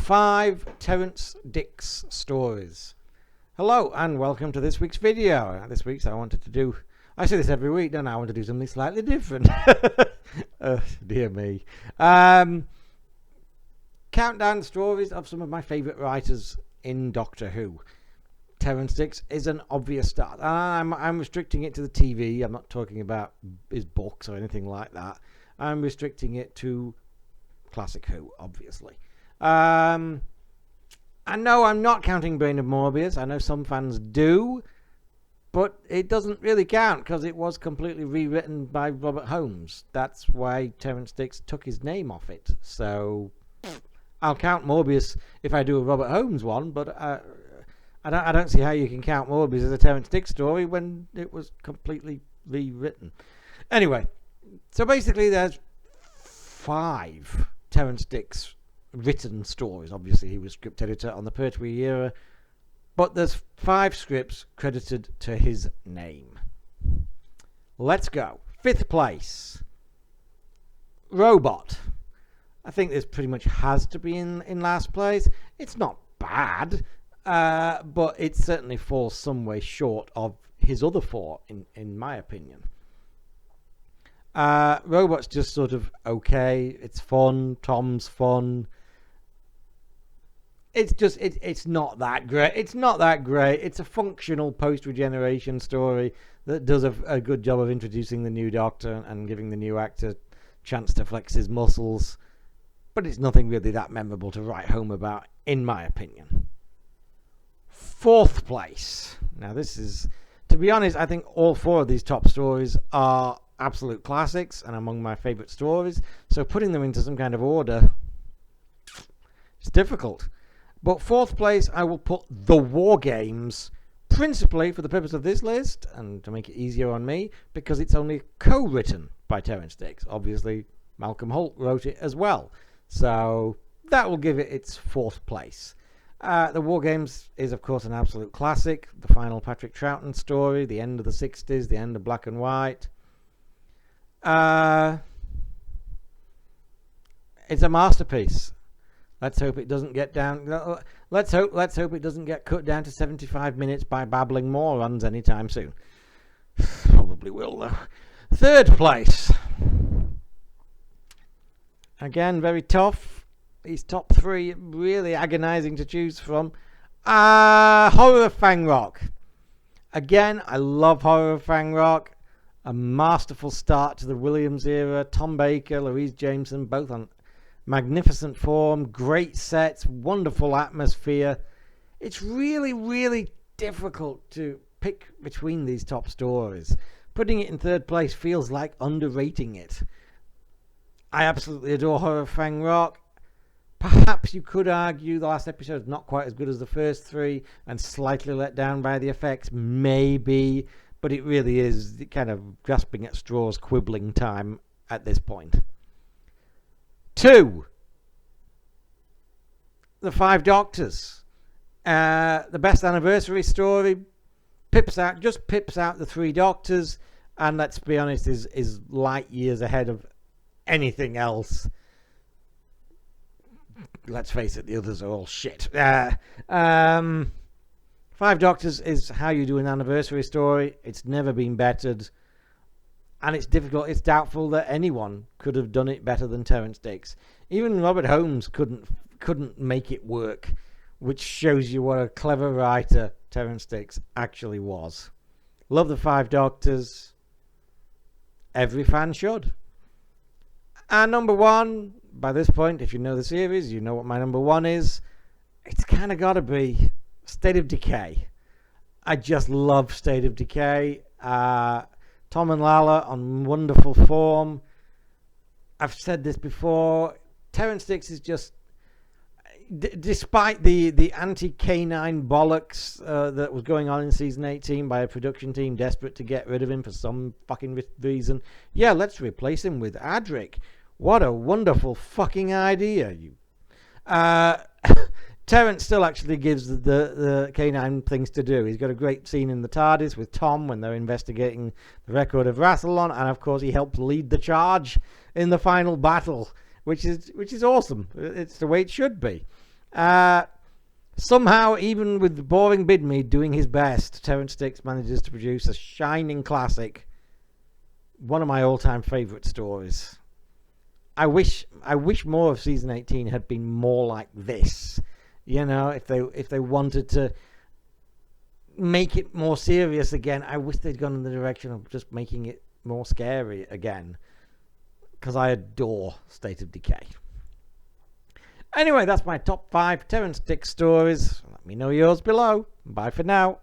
5 Terrance Dicks stories. Hello and welcome to this week's video. This week's I say this every week, don't I? I want to do something slightly different. Oh, dear me. Countdown stories of some of my favourite writers in Doctor Who. Terrance Dicks is an obvious start. I'm restricting it to the TV. I'm not talking about his books or anything like that. I'm restricting it to Classic Who, obviously. I know I'm not counting Brain of Morbius. I know some fans do, but it doesn't really count because it was completely rewritten by Robert Holmes. That's why Terrance Dicks took his name off it. So I'll count Morbius if I do a Robert Holmes one, but I don't see how you can count Morbius as a Terrance Dicks story when it was completely rewritten. Anyway, so basically there's 5 Terrance Dicks written stories. Obviously he was script editor on the Pertwee era, but there's 5 scripts credited to his name. Let's go. 5th place, Robot. I think this pretty much has to be in last place. It's not bad, but it certainly falls some way short of his other 4 in my opinion. Robot's just sort of okay. It's fun. Tom's fun. It's not that great. It's not that great. It's a functional post-regeneration story that does a good job of introducing the new Doctor and giving the new actor a chance to flex his muscles. But it's nothing really that memorable to write home about, in my opinion. 4th place. Now this is, to be honest, I think all 4 of these top stories are absolute classics and among my favourite stories. So putting them into some kind of order, it's difficult. But 4th place, I will put The War Games, principally for the purpose of this list and to make it easier on me, because it's only co-written by Terrance Dicks. Obviously, Malcolm Holt wrote it as well. So that will give it its 4th place. The War Games is, of course, an absolute classic. The final Patrick Troughton story, the end of the 60s, the end of Black and White. It's a masterpiece. Let's hope it doesn't get down. Let's hope it doesn't get cut down to 75 minutes by babbling morons anytime soon. Probably will though. 3rd place. Again, very tough. These top 3 really agonizing to choose from. Horror of Fang Rock. Again, I love Horror of Fang Rock. A masterful start to the Williams era. Tom Baker, Louise Jameson, both on magnificent form, great sets, wonderful atmosphere. It's really, really difficult to pick between these top stories. Putting it in 3rd place feels like underrating it. I absolutely adore Horror of Fang Rock. Perhaps you could argue the last episode is not quite as good as the first 3 and slightly let down by the effects, maybe, but it really is kind of grasping at straws, quibbling time at this point. 2, The 5 Doctors. The best anniversary story pips out the 3 Doctors, and let's be honest, is light years ahead of anything else. Let's face it, the others are all shit. 5 Doctors is how you do an anniversary story. It's never been bettered. And it's difficult. It's doubtful that anyone could have done it better than Terrance Dicks. Even Robert Holmes couldn't make it work, which shows you what a clever writer Terrance Dicks actually was. Love the 5 Doctors. Every fan should. And number 1, by this point, if you know the series, you know what my number 1 is. It's kind of got to be State of Decay. I just love State of Decay. Tom and Lala on wonderful form. I've said this before. Terrance Dicks is just, despite the anti-canine bollocks that was going on in season 18 by a production team desperate to get rid of him for some fucking reason. Yeah, let's replace him with Adric. What a wonderful fucking idea. Terrance still actually gives the canine things to do. He's got a great scene in the TARDIS with Tom when they're investigating the record of Rassilon, and of course he helps lead the charge in the final battle, which is awesome. It's the way it should be. Somehow, even with the boring Bidmead doing his best, Terrance Dicks manages to produce a shining classic. One of my all-time favourite stories. I wish more of season 18 had been more like this. You know, if they wanted to make it more serious again, I wish they'd gone in the direction of just making it more scary again. Because I adore State of Decay. Anyway, that's my top 5 Terrance Dicks stories. Let me know yours below. Bye for now.